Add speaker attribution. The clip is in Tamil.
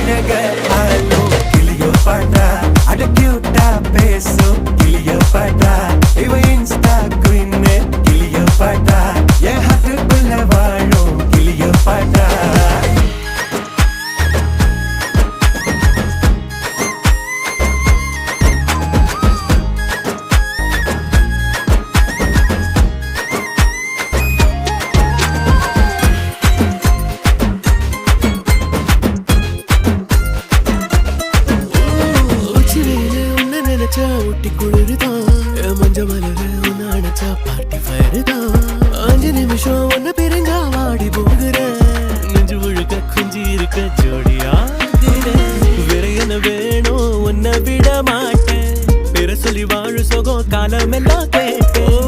Speaker 1: அழக ஆலோ கிளியோ பாட்டா அட கியூட்டா பேசும் கிளியோ பாட்டா இவ இன்ஸ்டா குயின் கிளியோ பாட்டா என் ஹார்ட்டுக்குள்ள வாழும் கிளியோ பாட்டா ஊட்டி குளிர்தான் மஞ்ச மலர உன்ன அணைச்சா பார்ட்டி ஃபயர் தான் 5 நிமிஷம் ஒன்ன பிரிஞ்சா வாடி போகிற நெஞ்சு முழுக்க குஞ்சி இருக்க ஜோடியா வேற என்ன வேணும் உன்னை விட மாட்டேன் பேர சொல்லி வாழு சோகம் காலம் எல்லாம் கேட்டேன்